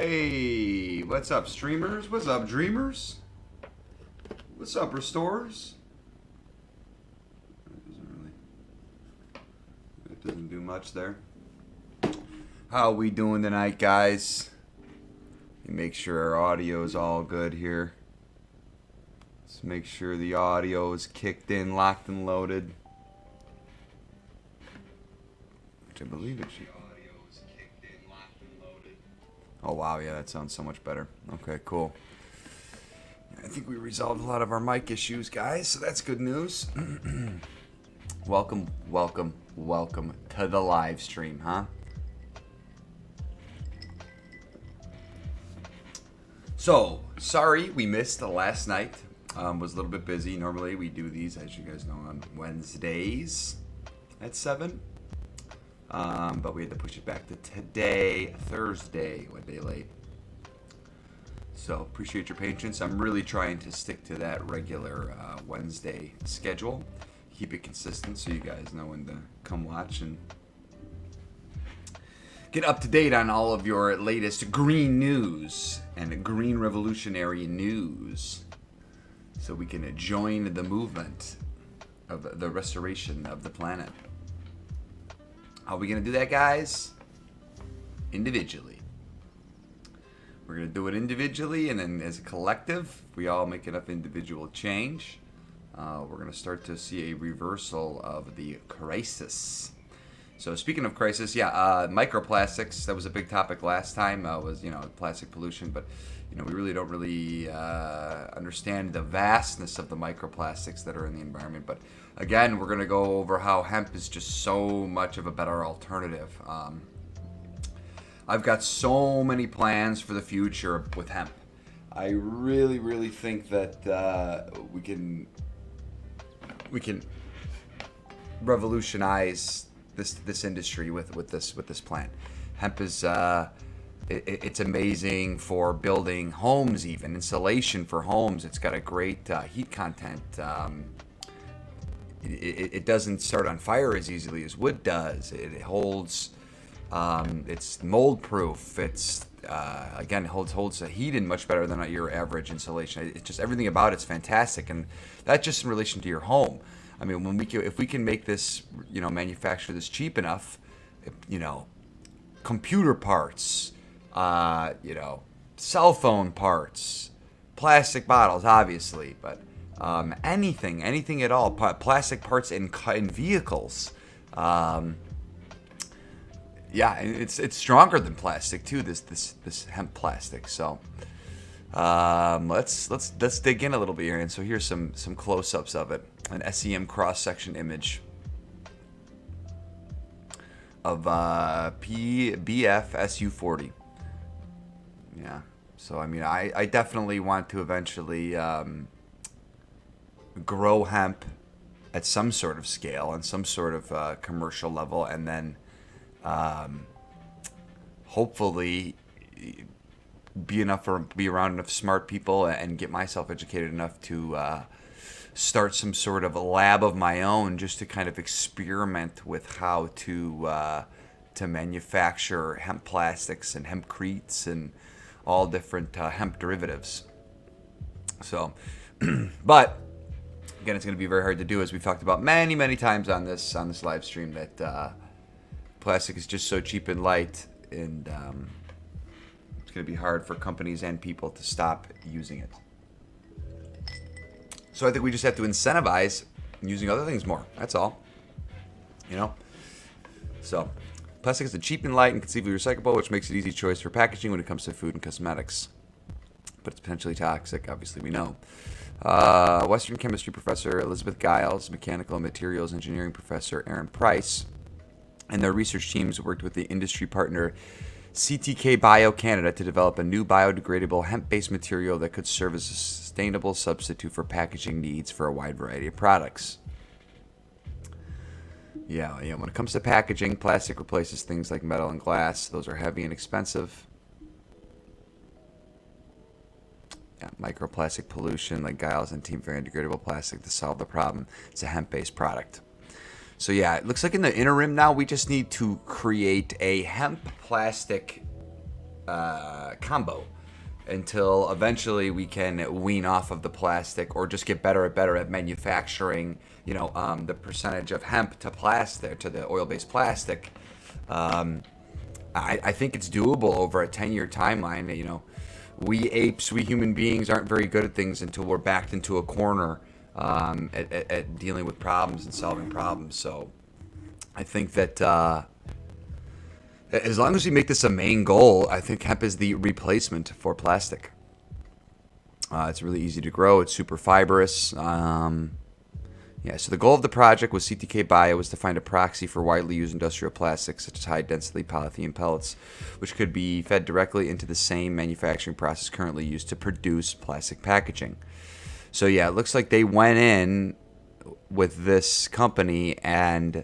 Hey, what's up, streamers? What's up, dreamers? What's up, restorers? It doesn't do much there. How we doing tonight, guys? Make sure our audio is all good here. Let's make sure the audio is kicked in, locked and loaded. Which I believe it should. Oh wow, yeah, that sounds so much better. Okay, cool. I think we resolved a lot of our mic issues, guys, so that's good news. Welcome to the live stream, huh? So, sorry we missed the last night. Was a little bit busy. Normally we do these, as you guys know, on Wednesdays at 7. But we had to push it back to today, Thursday, one day late. So appreciate your patience. I'm really trying to stick to that regular Wednesday schedule. Keep it consistent so you guys know when to come watch and get up to date on all of your latest green news and green revolutionary news. So we can join the movement of the restoration of the planet. How are we going to do that, guys? Individually. We're going to do it individually, and then as a collective, we all make enough individual change. We're going to start to see a reversal of the crisis. So speaking of crisis, microplastics, that was a big topic last time, was, plastic pollution, but, we really don't understand the vastness of the microplastics that are in the environment. But again, we're going to go over how hemp is just so much of a better alternative. I've got so many plans for the future with hemp. I really think that we can revolutionize this industry with this plant. Hemp is it's amazing for building homes, even insulation for homes. It's got a great heat content. It doesn't start on fire as easily as wood does. It holds. It's mold proof. It's again holds the heat in much better than your average insulation. It's just everything about it's fantastic, and that's just in relation to your home. I mean, if we can make this, manufacture this cheap enough, computer parts, cell phone parts, plastic bottles, obviously, but anything at all, plastic parts in vehicles. It's stronger than plastic too. This hemp plastic. So let's dig in a little bit here. And so here's some close-ups of it. An SEM cross-section image of BF SU40. Yeah. So I mean, I definitely want to eventually grow hemp at some sort of scale and some sort of commercial level, and then hopefully be around enough smart people and get myself educated enough to start some sort of a lab of my own, just to kind of experiment with how to manufacture hemp plastics and hempcretes and all different hemp derivatives. So, but again, it's going to be very hard to do, as we've talked about many times on this live stream, that plastic is just so cheap and light, and it's going to be hard for companies and people to stop using it. So I think we just have to incentivize using other things more. That's all. So plastic is cheap and light and conceivably recyclable, which makes it an easy choice for packaging when it comes to food and cosmetics. But it's potentially toxic, obviously we know. Western chemistry professor Elizabeth Giles, mechanical and materials engineering professor Aaron Price, and their research teams worked with the industry partner CTK Bio Canada to develop a new biodegradable hemp-based material that could serve as a sustainable substitute for packaging needs for a wide variety of products. Yeah, when it comes to packaging, plastic replaces things like metal and glass. Those are heavy and expensive. Yeah, microplastic pollution, like Giles and team for degradable plastic to solve the problem. It's a hemp-based product. So yeah, it looks like in the interim now we just need to create a hemp plastic combo until eventually we can wean off of the plastic or just get better at manufacturing, the percentage of hemp to plastic, to the oil-based plastic. I think it's doable over a 10-year timeline. We human beings aren't very good at things until we're backed into a corner at dealing with problems and solving problems. So I think that as long as we make this a main goal, I think hemp is the replacement for plastic. It's really easy to grow. It's super fibrous. So the goal of the project with CTK Bio was to find a proxy for widely used industrial plastics, such as high-density polyethylene pellets, which could be fed directly into the same manufacturing process currently used to produce plastic packaging. So yeah, it looks like they went in with this company and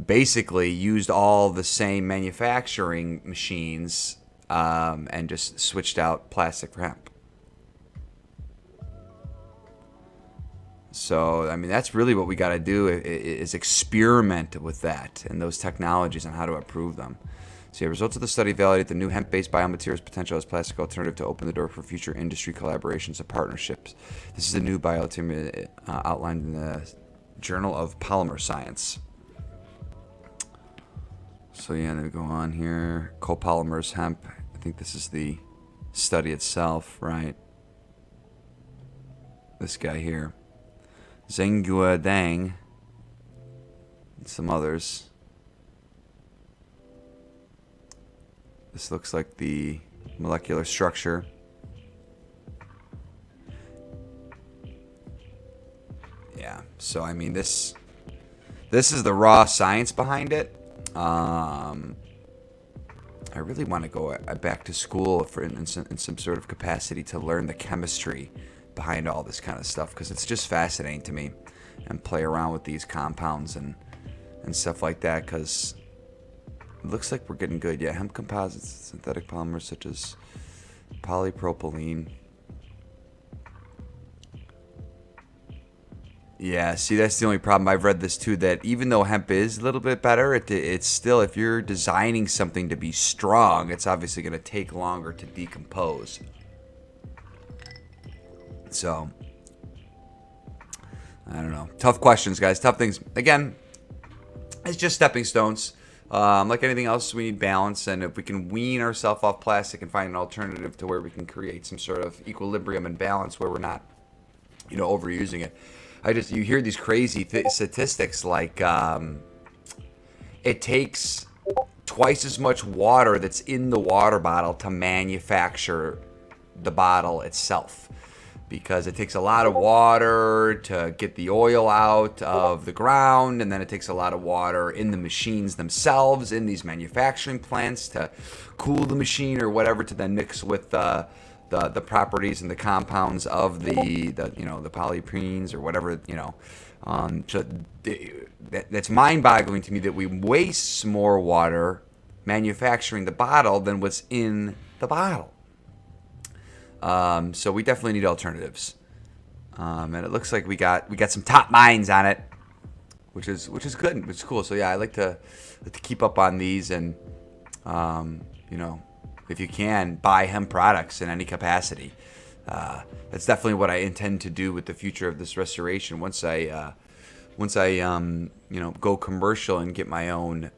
basically used all the same manufacturing machines and just switched out plastic for hemp. So, I mean, that's really what we got to do is experiment with that and those technologies and how to improve them. So, yeah, results of the study validate the new hemp-based biomaterials potential as plastic alternative to open the door for future industry collaborations and partnerships. This is a new biomaterial outlined in the Journal of Polymer Science. So, yeah, they go on here. Copolymers, hemp. I think this is the study itself, right? This guy here. Zhenghua Dang, and some others. This looks like the molecular structure. Yeah, so I mean this is the raw science behind it. I really want to go back to school in some sort of capacity to learn the chemistry behind all this kind of stuff, because it's just fascinating to me, and play around with these compounds and stuff like that, because it looks like we're getting good. Yeah, hemp composites, synthetic polymers such as polypropylene. Yeah, see, that's the only problem. I've read this too, that even though hemp is a little bit better, it's still, if you're designing something to be strong, it's obviously going to take longer to decompose. So, I don't know. Tough questions, guys. Tough things. Again, it's just stepping stones. Like anything else, we need balance. And if we can wean ourselves off plastic and find an alternative to where we can create some sort of equilibrium and balance where we're not, overusing it. You hear these crazy statistics like it takes twice as much water that's in the water bottle to manufacture the bottle itself, because it takes a lot of water to get the oil out of the ground, and then it takes a lot of water in the machines themselves, in these manufacturing plants, to cool the machine or whatever, to then mix with the properties and the compounds of the polyprenes or whatever, So that's mind-boggling to me that we waste more water manufacturing the bottle than what's in the bottle. So we definitely need alternatives, and it looks like we got some top minds on it, which is good, which is cool. So yeah, I like to keep up on these, and if you can, buy hemp products in any capacity. That's definitely what I intend to do with the future of this restoration. Once I go commercial and get my own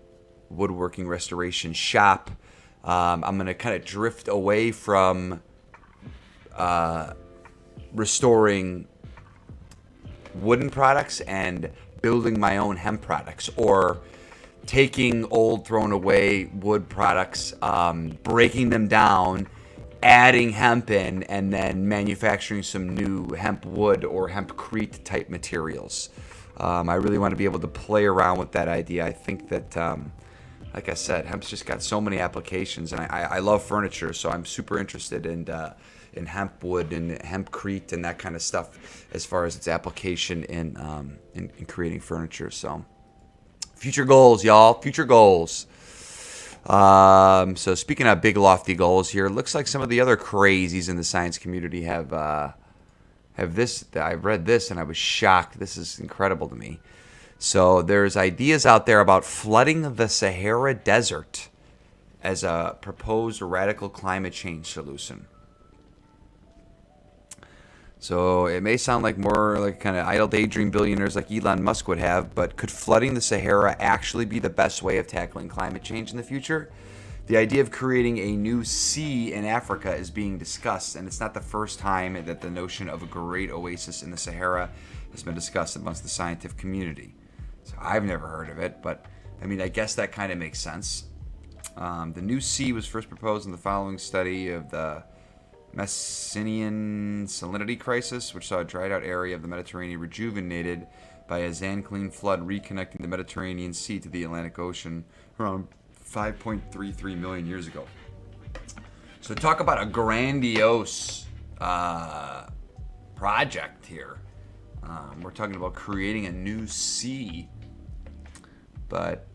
woodworking restoration shop, I'm gonna kind of drift away from restoring wooden products and building my own hemp products, or taking old thrown away wood products, breaking them down, adding hemp in, and then manufacturing some new hemp wood or hempcrete type materials. I really want to be able to play around with that idea. I think that like I said, hemp's just got so many applications, and I love furniture, so I'm super interested in hemp wood and hempcrete and that kind of stuff as far as its application in creating furniture. So future goals, y'all. Future goals. So speaking of big lofty goals here, it looks like some of the other crazies in the science community have this. I read this and I was shocked. This is incredible to me. So there's ideas out there about flooding the Sahara Desert as a proposed radical climate change solution. So it may sound like more like kind of idle daydream billionaires like Elon Musk would have, but could flooding the Sahara actually be the best way of tackling climate change in the future? The idea of creating a new sea in Africa is being discussed, and it's not the first time that the notion of a great oasis in the Sahara has been discussed amongst the scientific community. So I've never heard of it, but I mean, I guess that kind of makes sense. The new sea was first proposed in the following study of the Messinian salinity crisis, which saw a dried out area of the Mediterranean rejuvenated by a Zanclean flood reconnecting the Mediterranean Sea to the Atlantic Ocean around 5.33 million years ago. So talk about a grandiose project here. We're talking about creating a new sea, but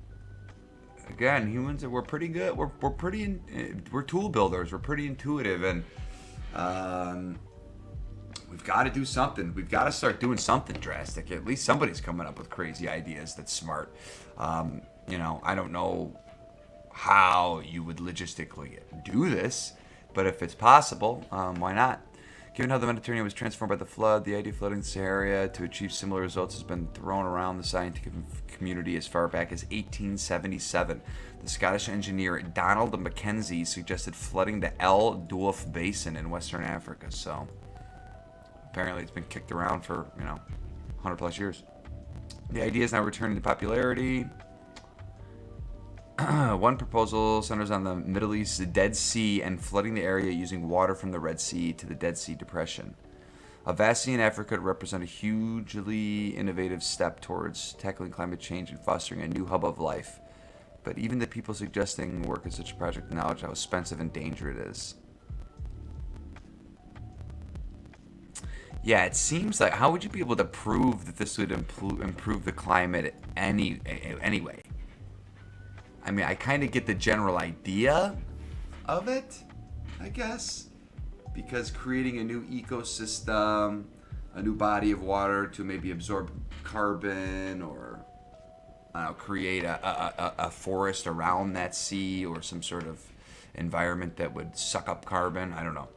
again, humans, we're pretty good. We're tool builders. We're pretty intuitive, and we've got to do something. We've got to start doing something drastic. At least somebody's coming up with crazy ideas that's smart. I don't know how you would logistically do this, but if it's possible, why not? Given how the Mediterranean was transformed by the flood, the idea of flooding the Sahara to achieve similar results has been thrown around the scientific community as far back as 1877. The Scottish engineer Donald Mackenzie suggested flooding the El Douf Basin in Western Africa. So apparently it's been kicked around for, 100 plus years. The idea is now returning to popularity. One proposal centers on the Middle East's Dead Sea and flooding the area using water from the Red Sea to the Dead Sea Depression. A vast sea in Africa would represent a hugely innovative step towards tackling climate change and fostering a new hub of life. But even the people suggesting work in such a project acknowledge how expensive and dangerous it is. Yeah, it seems like, how would you be able to prove that this would improve the climate anyway? I mean, I kind of get the general idea of it, I guess, because creating a new ecosystem, a new body of water to maybe absorb carbon, or create a forest around that sea, or some sort of environment that would suck up carbon. I don't know.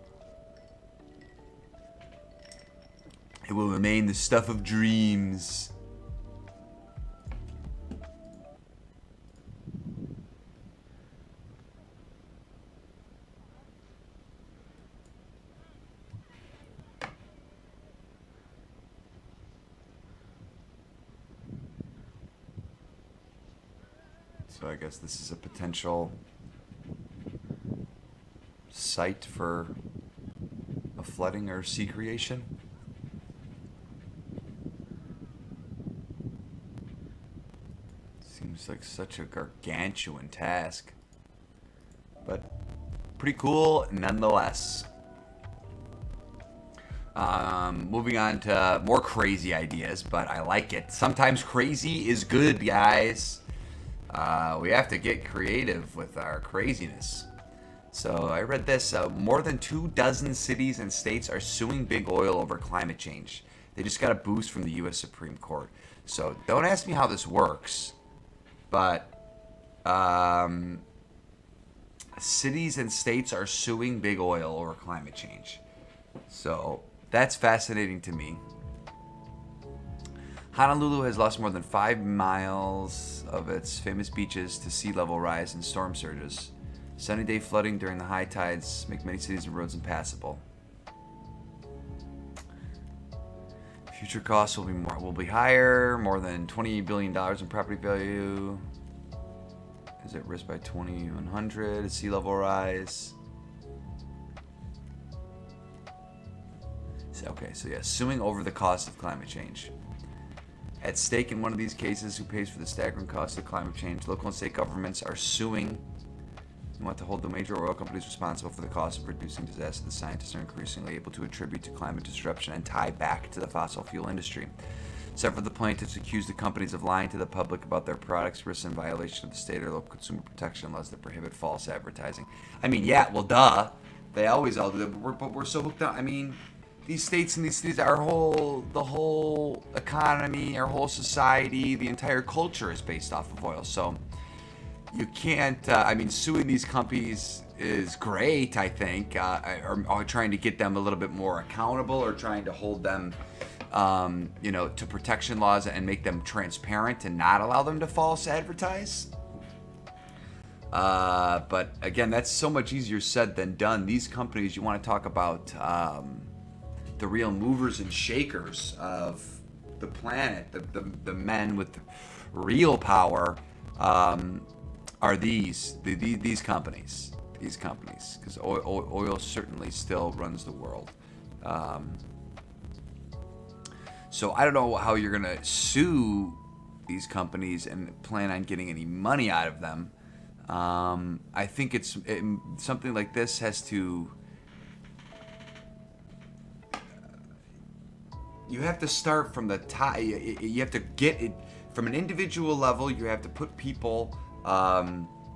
It will remain the stuff of dreams. So I guess this is a potential site for a flooding or sea creation. Seems like such a gargantuan task, but pretty cool nonetheless. Moving on to more crazy ideas, but I like it. Sometimes crazy is good, guys. We have to get creative with our craziness. So I read this. More than 24 cities and states are suing big oil over climate change. They just got a boost from the U.S. Supreme Court. So don't ask me how this works, but cities and states are suing big oil over climate change. So that's fascinating to me. Honolulu has lost more than 5 miles of its famous beaches to sea level rise and storm surges. Sunny day flooding during the high tides make many cities and roads impassable. Future costs will be higher. More than $20 billion in property value is at risk by 2100. Sea level rise. Okay, so yeah, suing over the cost of climate change. At stake in one of these cases, who pays for the staggering cost of climate change? Local and state governments are suing and want to hold the major oil companies responsible for the cost of reducing disaster. The scientists are increasingly able to attribute to climate disruption and tie back to the fossil fuel industry. Several of the plaintiffs accuse the companies of lying to the public about their products' risks in violation of the state or local consumer protection laws that prohibit false advertising. I mean, yeah, well, duh. They always all do that, but we're so hooked on. I mean, these states and these cities, the whole economy, our whole society, the entire culture is based off of oil. So you can't. I mean, suing these companies is great. I think, or trying to get them a little bit more accountable, or trying to hold them, to protection laws and make them transparent and not allow them to false advertise. But again, that's so much easier said than done. These companies, you want to talk about the real movers and shakers of the planet, the men with real power, are these companies. These companies, because oil certainly still runs the world. So I don't know how you're going to sue these companies and plan on getting any money out of them. I think something like this has to. You have to start from the top. You have to get it from an individual level. You have to put people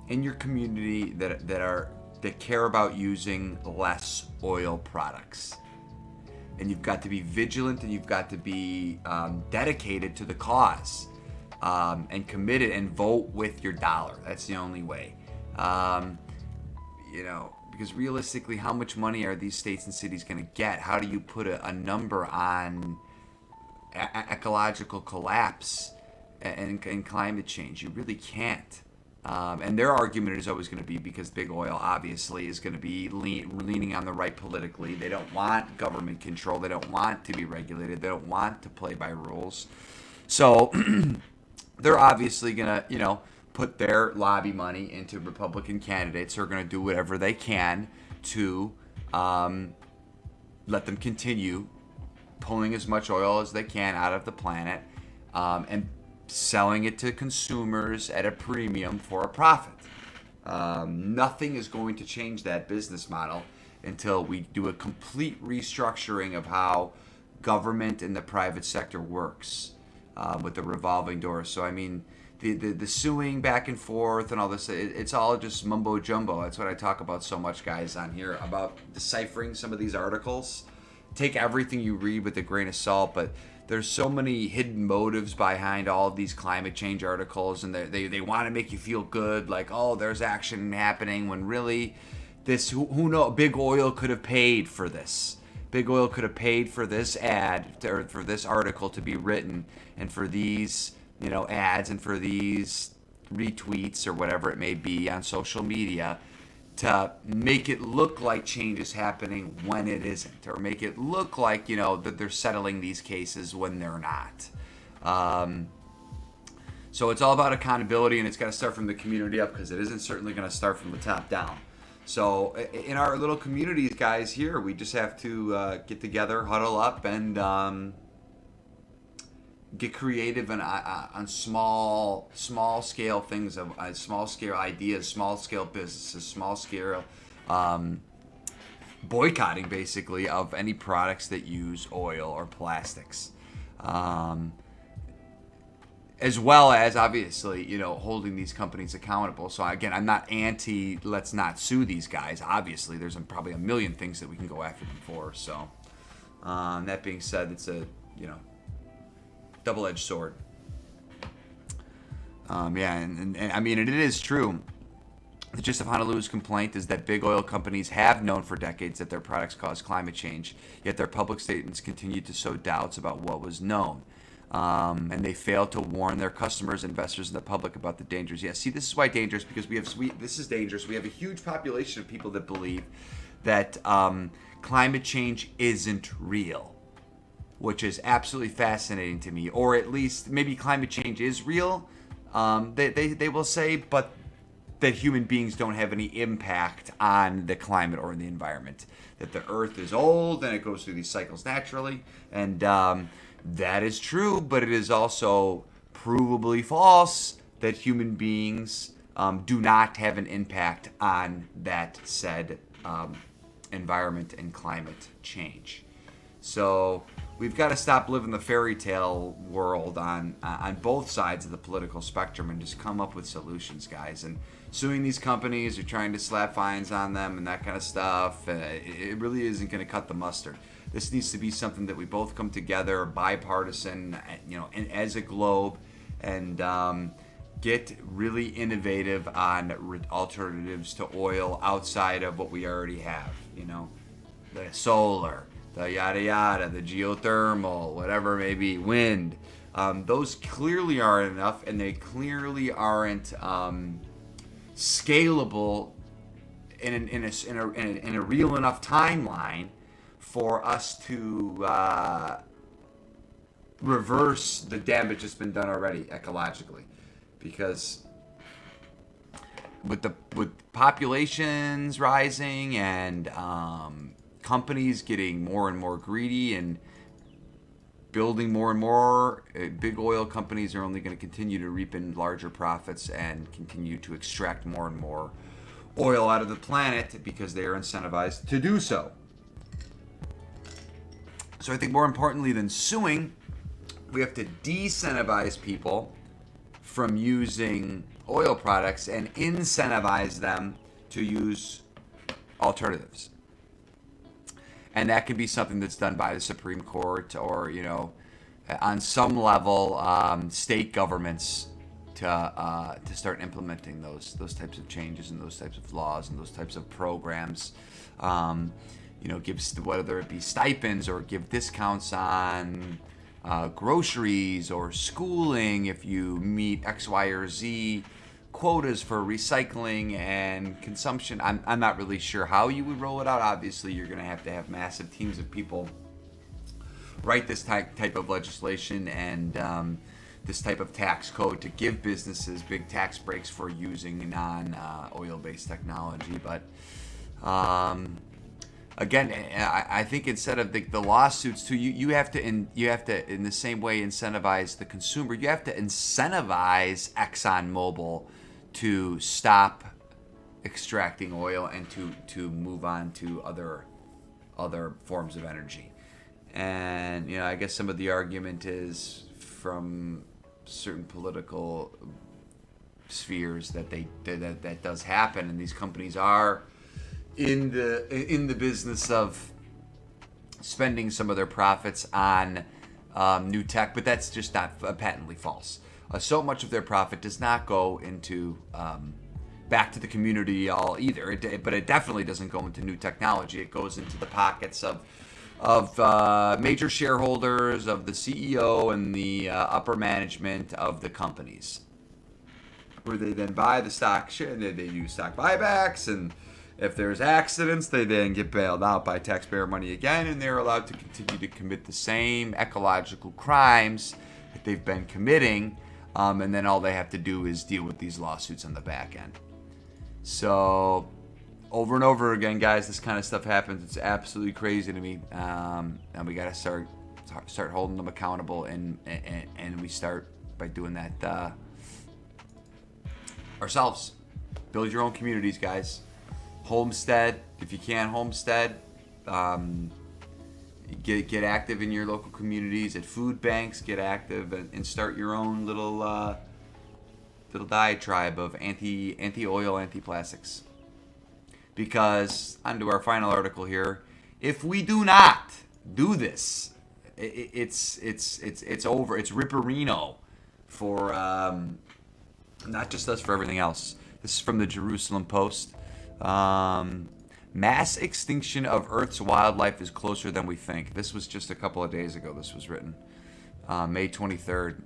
in your community that care about using less oil products. And you've got to be vigilant, and you've got to be dedicated to the cause, and committed, and vote with your dollar. That's the only way. Because realistically, how much money are these states and cities going to get? How do you put a number on ecological collapse and climate change? You really can't. And their argument is always going to be because big oil obviously is going to be leaning on the right politically. They don't want government control. They don't want to be regulated. They don't want to play by rules. So they're obviously going to, put their lobby money into Republican candidates who are going to do whatever they can to let them continue pulling as much oil as they can out of the planet, and selling it to consumers at a premium for a profit. Nothing is going to change that business model until we do a complete restructuring of how government and the private sector works, with the revolving door. So I mean, the suing back and forth and all this, it's all just mumbo jumbo. That's what I talk about so much, guys, on here, about deciphering some of these articles. Take everything you read with a grain of salt, but there's so many hidden motives behind all of these climate change articles, and they want to make you feel good, like, oh, there's action happening, when really who knows, big oil could have paid for this. Big oil could have paid for this ad, or for this article to be written, and for these ads, and for these retweets or whatever it may be on social media, to make it look like change is happening when it isn't, or make it look like that they're settling these cases when they're not. So it's all about accountability, and it's got to start from the community up, because it isn't certainly going to start from the top down. So in our little communities, guys, here, we just have to get together, huddle up, and get creative on small scale things, of small scale ideas, small scale businesses, small scale boycotting, basically, of any products that use oil or plastics, as well as obviously holding these companies accountable. So again, I'm not anti let's not sue these guys. Obviously there's probably a million things that we can go after them for. So that being said, it's a double-edged sword. And I mean, it is true. The gist of Honolulu's complaint is that big oil companies have known for decades that their products cause climate change, yet their public statements continue to sow doubts about what was known. And they fail to warn their customers, investors, and the public about the dangers. Yeah, see, this is why dangerous, because this is dangerous. We have a huge population of people that believe that climate change isn't real, which is absolutely fascinating to me. Or at least maybe climate change is real, they will say, but that human beings don't have any impact on the climate or the environment. That the earth is old and it goes through these cycles naturally. And that is true, but it is also provably false that human beings do not have an impact on that said environment and climate change. So we've got to stop living the fairy tale world on both sides of the political spectrum, and just come up with solutions, guys. And suing these companies or trying to slap fines on them and that kind of stuff, it really isn't going to cut the mustard. This needs to be something that we both come together, bipartisan, and as a globe, and get really innovative on alternatives to oil outside of what we already have. You know, the solar, the yada yada, the geothermal, whatever it may be, wind. Those clearly aren't enough, and they clearly aren't scalable in a real enough timeline for us to reverse the damage that's been done already ecologically. Because with populations rising and companies getting more and more greedy and building more and more, big oil companies are only going to continue to reap in larger profits and continue to extract more and more oil out of the planet because they are incentivized to do so. So I think more importantly than suing, we have to de-incentivize people from using oil products and incentivize them to use alternatives. And that can be something that's done by the Supreme Court or, you know, on some level, state governments to start implementing those types of changes and those types of laws and those types of programs. You know, whether it be stipends or give discounts on groceries or schooling if you meet X, Y, or Z quotas for recycling and consumption. I'm not really sure how you would roll it out. Obviously, you're going to have massive teams of people write this type of legislation and this type of tax code to give businesses big tax breaks for using non-oil-based technology. But again, I think instead of the lawsuits too, you have to in the same way incentivize the consumer. You have to incentivize ExxonMobil to stop extracting oil and to move on to other forms of energy. And you know, I guess some of the argument is from certain political spheres that that does happen, and these companies are in the business of spending some of their profits on new tech, but that's just not patently false. So much of their profit does not go into back to the community all either, but it definitely doesn't go into new technology. It goes into the pockets of major shareholders, of the CEO and the upper management of the companies, where they then buy the stock share. They do stock buybacks, and if there's accidents, they then get bailed out by taxpayer money again, and they're allowed to continue to commit the same ecological crimes that they've been committing, and then all they have to do is deal with these lawsuits on the back end. So over and over again, guys, this kind of stuff happens. It's absolutely crazy to me, and we got to start holding them accountable, and we start by doing that ourselves. Build your own communities, guys. Homestead, if you can homestead, get active in your local communities, at food banks, get active and start your own little diatribe of anti-oil, anti-plastics. Because, on to our final article here, if we do not do this, it's over. It's ripperino for not just us, for everything else. This is from the Jerusalem Post. Mass extinction of Earth's wildlife is closer than we think. This was just a couple of days ago. This was written May 23rd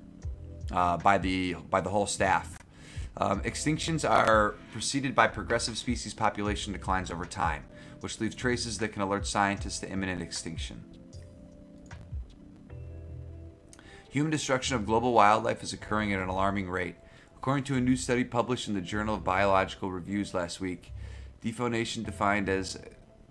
by the whole staff. Extinctions are preceded by progressive species population declines over time, which leaves traces that can alert scientists to imminent extinction. Human destruction of global wildlife is occurring at an alarming rate. According to a new study published in the Journal of Biological Reviews last week, defonation, defined as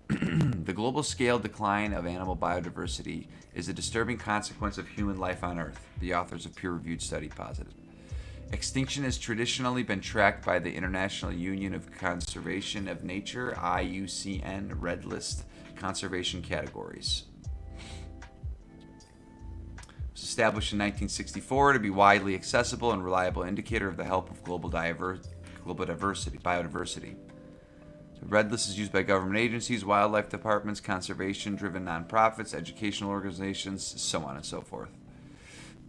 the global scale decline of animal biodiversity, is a disturbing consequence of human life on Earth, the authors of peer-reviewed study posited. Extinction has traditionally been tracked by the International Union of Conservation of Nature, IUCN, Red List conservation categories. It was established in 1964 to be widely accessible and reliable indicator of the health of global biodiversity. The Red List is used by government agencies, wildlife departments, conservation-driven nonprofits, educational organizations, so on and so forth.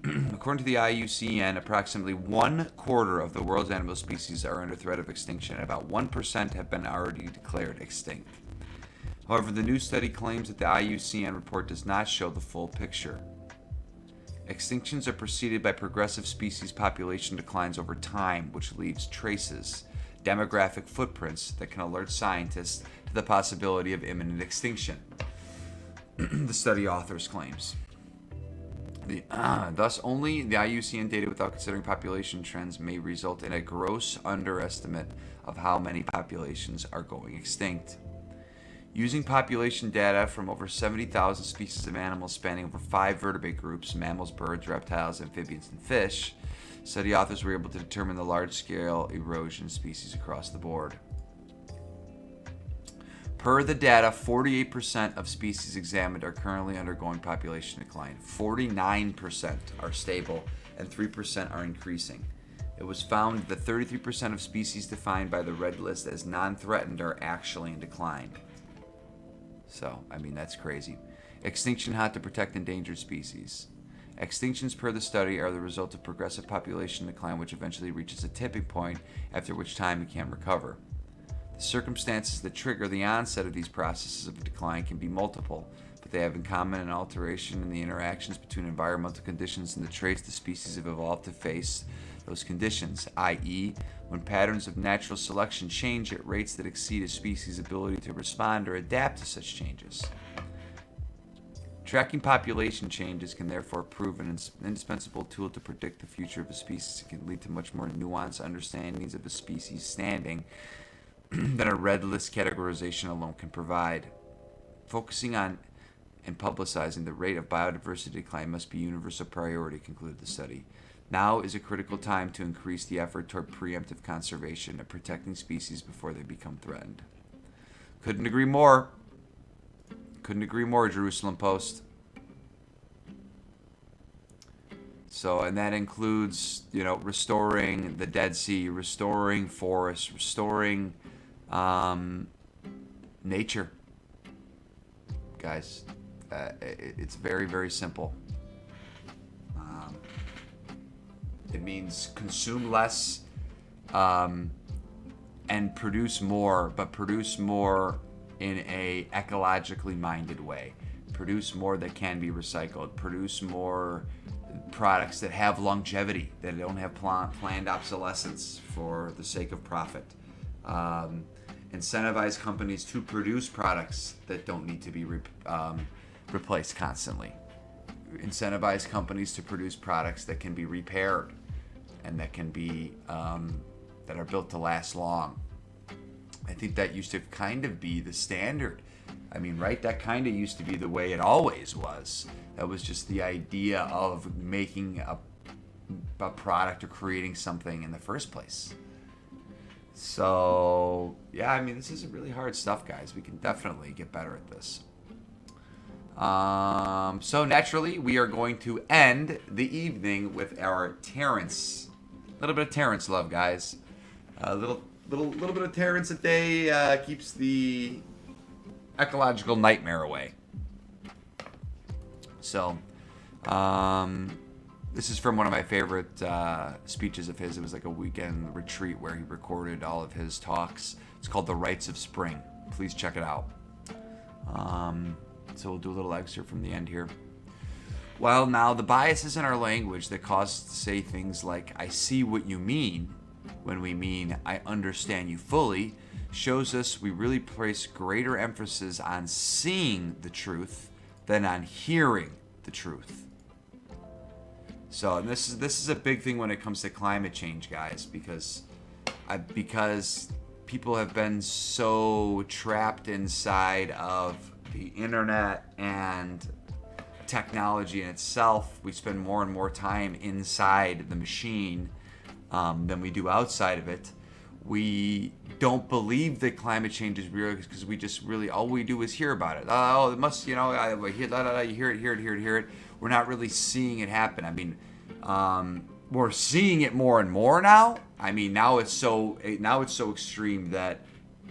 According to the IUCN, approximately 1/4 of the world's animal species are under threat of extinction, and about 1% have been already declared extinct. However, the new study claims that the IUCN report does not show the full picture. Extinctions are preceded by progressive species population declines over time, which leaves traces, demographic footprints that can alert scientists to the possibility of imminent extinction. The study authors claims. Thus, only the IUCN data without considering population trends may result in a gross underestimate of how many populations are going extinct. Using population data from over 70,000 species of animals spanning over 5 vertebrate groups, mammals, birds, reptiles, amphibians, and fish, study authors were able to determine the large-scale erosion of species across the board. Per the data, 48% of species examined are currently undergoing population decline. 49% are stable, and 3% are increasing. It was found that 33% of species defined by the red list as non-threatened are actually in decline. So, I mean, that's crazy. Extinction hot to protect endangered species. Extinctions per the study are the result of progressive population decline, which eventually reaches a tipping point, after which time it can recover. The circumstances that trigger the onset of these processes of decline can be multiple, but they have in common an alteration in the interactions between environmental conditions and the traits the species have evolved to face those conditions, i.e., when patterns of natural selection change at rates that exceed a species' ability to respond or adapt to such changes. Tracking population changes can therefore prove an indispensable tool to predict the future of a species. It can lead to much more nuanced understandings of a species' standing than a red list categorization alone can provide. Focusing on and publicizing the rate of biodiversity decline must be a universal priority, concluded the study. Now is a critical time to increase the effort toward preemptive conservation and protecting species before they become threatened. Couldn't agree more. Couldn't agree more, Jerusalem Post. So, and that includes, restoring the Dead Sea, restoring forests, restoring nature. Guys, it's very, very simple. It means consume less and produce more, but produce more in a ecologically minded way. Produce more that can be recycled. Produce more products that have longevity, that don't have planned obsolescence for the sake of profit. Incentivize companies to produce products that don't need to be replaced constantly. Incentivize companies to produce products that can be repaired and that can be that are built to last long. I think that used to kind of be the standard. I mean, right? That kind of used to be the way it always was. That was just the idea of making a product or creating something in the first place. So, yeah, I mean, this is really hard stuff, guys. We can definitely get better at this. So naturally, we are going to end the evening with our Terence. A little bit of Terence love, guys. A little bit of Terence a day keeps the ecological nightmare away. So, this is from one of my favorite speeches of his. It was like a weekend retreat where he recorded all of his talks. It's called The Rites of Spring. Please check it out. So we'll do a little excerpt from the end here. While now the biases in our language that cause us to say things like, I see what you mean, when we mean, I understand you fully, shows us we really place greater emphasis on seeing the truth than on hearing the truth. So, and this is a big thing when it comes to climate change, guys, because people have been so trapped inside of the internet and technology in itself. We spend more and more time inside the machine than we do outside of it. We don't believe that climate change is real because we just really, all we do is hear about it. Oh, it must, you hear it. We're not really seeing it happen. I mean, we're seeing it more and more now. I mean, now it's so extreme that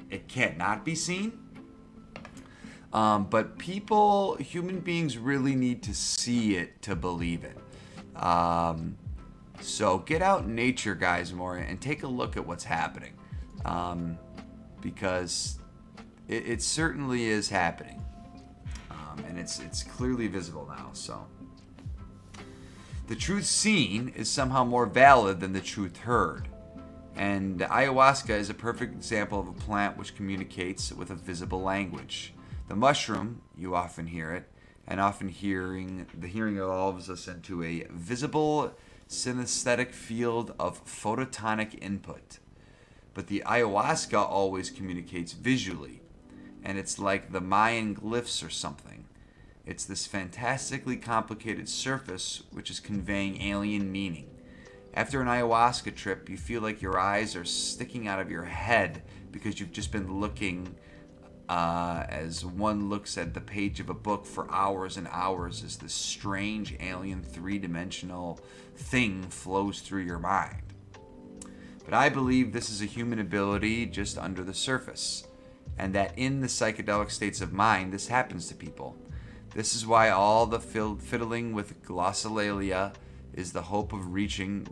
it can't not be seen. But human beings really need to see it to believe it. So get out in nature, guys, more, and take a look at what's happening, because it certainly is happening, and it's clearly visible now. So the truth seen is somehow more valid than the truth heard. And ayahuasca is a perfect example of a plant which communicates with a visible language. The mushroom, you often hear it, and often the hearing evolves us into a visible synesthetic field of photonic input. But the ayahuasca always communicates visually, and it's like the Mayan glyphs or something. It's this fantastically complicated surface which is conveying alien meaning. After an ayahuasca trip, you feel like your eyes are sticking out of your head because you've just been looking as one looks at the page of a book for hours and hours as this strange alien three-dimensional thing flows through your mind. But I believe this is a human ability just under the surface, and that in the psychedelic states of mind, this happens to people. This is why all the fiddling with glossolalia is the hope of reaching,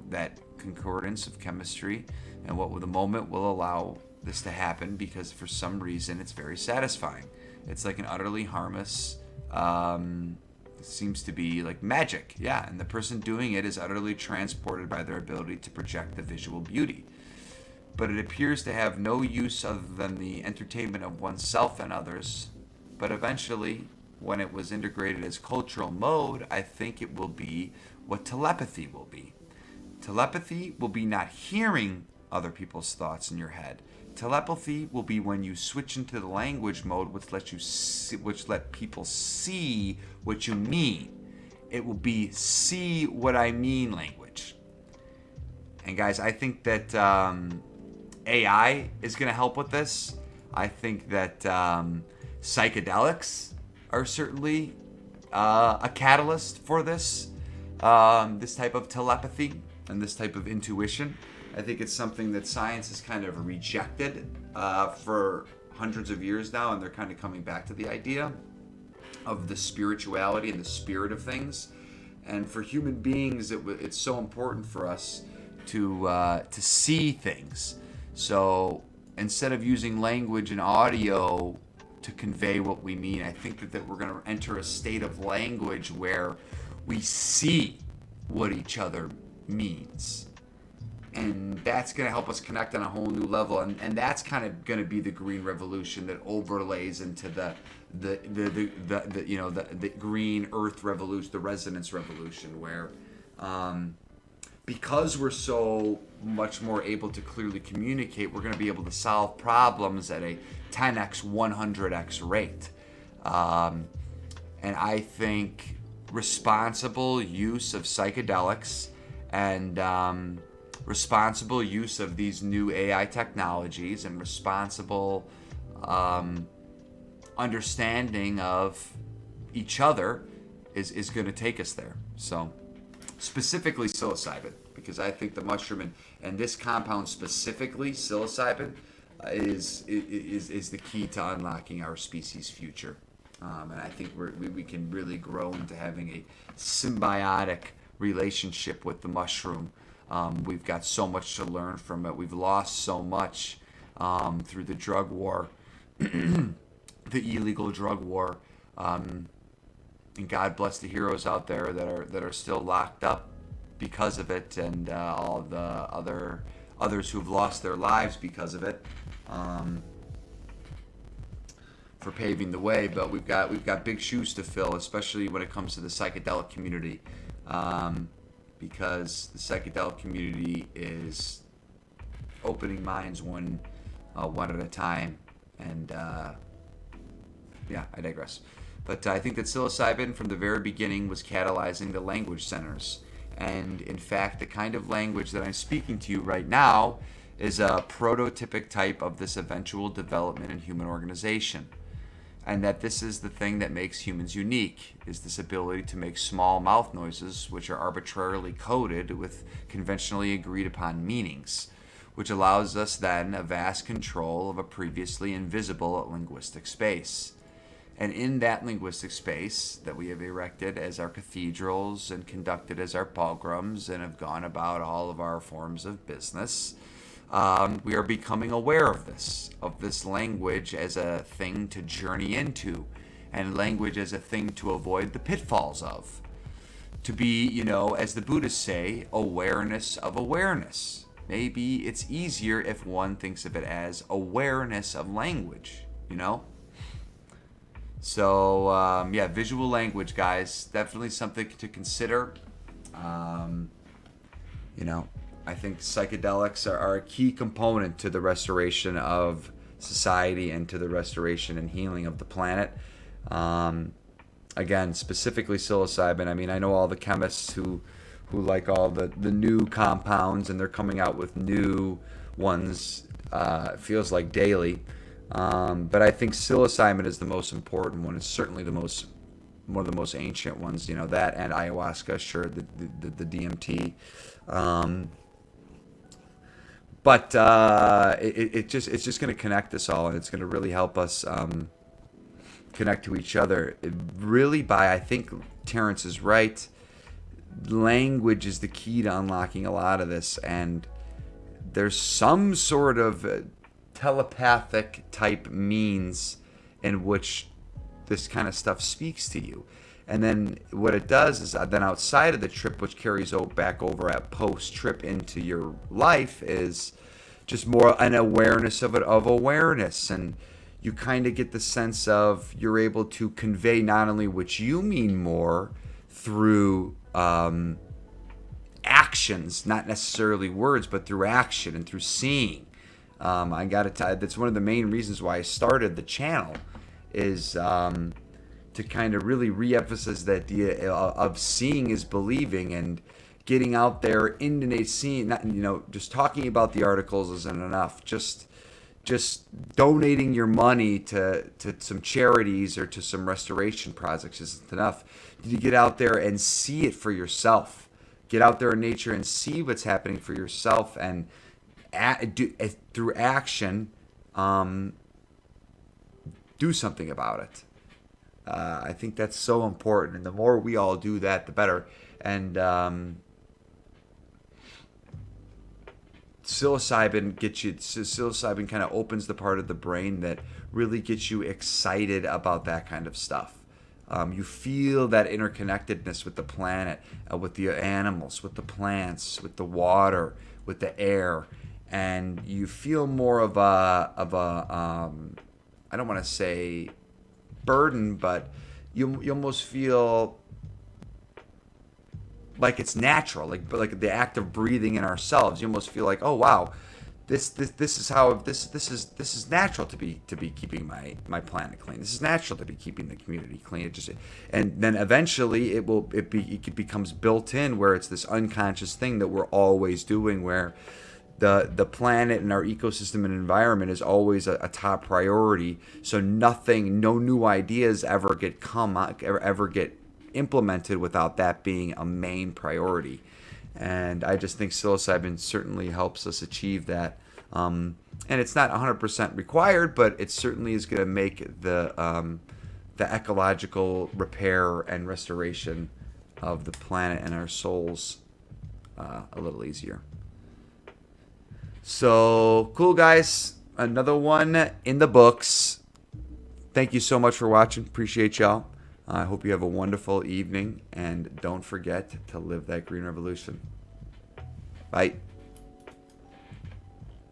that concordance of chemistry, and what the moment will allow this to happen, because for some reason it's very satisfying. It's like an utterly harmless, it seems to be like magic, yeah, and the person doing it is utterly transported by their ability to project the visual beauty. But it appears to have no use other than the entertainment of oneself and others. But eventually, when it was integrated as cultural mode, I think it will be what telepathy will be. Telepathy will be not hearing other people's thoughts in your head. Telepathy will be when you switch into the language mode, which let people see what you mean. It will be see what I mean language. And guys, I think that AI is going to help with this. I think that psychedelics are certainly a catalyst for this type of telepathy and this type of intuition. I think it's something that science has kind of rejected for hundreds of years now, and they're kind of coming back to the idea of the spirituality and the spirit of things. And for human beings, it's so important for us to see things. So instead of using language and audio to convey what we mean, I think that we're going to enter a state of language where we see what each other means. And that's going to help us connect on a whole new level, and that's kind of going to be the green revolution that overlays into the green earth revolution, the resonance revolution, where because we're so much more able to clearly communicate, we're going to be able to solve problems at a 10x, 100x rate. And I think responsible use of psychedelics and responsible use of these new AI technologies and responsible understanding of each other is going to take us there. So specifically psilocybin, because I think the mushroom and this compound specifically, psilocybin, is the key to unlocking our species' future. And I think we can really grow into having a symbiotic relationship with the mushroom. We've got so much to learn from it. We've lost so much through the drug war, the illegal drug war, and God bless the heroes out there that are still locked up because of it, and all of the others who've lost their lives because of it, for paving the way. But we've got big shoes to fill, especially when it comes to the psychedelic community. Because the psychedelic community is opening minds one at a time, and I digress. But I think that psilocybin from the very beginning was catalyzing the language centers, and in fact, the kind of language that I'm speaking to you right now is a prototypic type of this eventual development in human organization. And that this is the thing that makes humans unique, is this ability to make small mouth noises which are arbitrarily coded with conventionally agreed upon meanings, which allows us then a vast control of a previously invisible linguistic space. And in that linguistic space that we have erected as our cathedrals and conducted as our pogroms and have gone about all of our forms of business, we are becoming aware of this language as a thing to journey into, and language as a thing to avoid the pitfalls of. To be, as the Buddhists say, awareness of awareness. Maybe it's easier if one thinks of it as awareness of language, So, visual language, guys, definitely something to consider. I think psychedelics are a key component to the restoration of society and to the restoration and healing of the planet. Again, specifically psilocybin. I mean, I know all the chemists who like all the new compounds, and they're coming out with new ones, it feels like daily. But I think psilocybin is the most important one. It's certainly one of the most ancient ones, that and ayahuasca, sure, the DMT. But it's just going to connect us all, and it's going to really help us connect to each other. I think Terence is right. Language is the key to unlocking a lot of this, and there's some sort of telepathic type means in which this kind of stuff speaks to you. And then what it does is then outside of the trip, which carries back over at post-trip into your life, is just more an awareness of awareness. And you kind of get the sense of you're able to convey not only what you mean more through actions, not necessarily words, but through action and through seeing. I got to tell you, that's one of the main reasons why I started the channel, is to kind of really re-emphasize the idea of seeing is believing, and getting out there into seeing. Not, just talking about the articles isn't enough. Just donating your money to some charities or to some restoration projects isn't enough. You get out there and see it for yourself. Get out there in nature and see what's happening for yourself, and through action, do something about it. I think that's so important, and the more we all do that, the better. And psilocybin kind of opens the part of the brain that really gets you excited about that kind of stuff. You feel that interconnectedness with the planet, with the animals, with the plants, with the water, with the air, and you feel more of a I don't want to say burden, but you almost feel like it's natural, like the act of breathing in ourselves. You almost feel like, oh wow, this is natural to be keeping my planet clean. This is natural to be keeping the community clean. And then eventually it becomes built in, where it's this unconscious thing that we're always doing, where the planet and our ecosystem and environment is always a top priority. So no new ideas ever get implemented without that being a main priority. And I just think psilocybin certainly helps us achieve that. And it's not 100% required, but it certainly is going to make the ecological repair and restoration of the planet and our souls a little easier. So, cool, guys. Another one in the books. Thank you so much for watching. Appreciate y'all. I hope you have a wonderful evening, and don't forget to live that green revolution. Bye.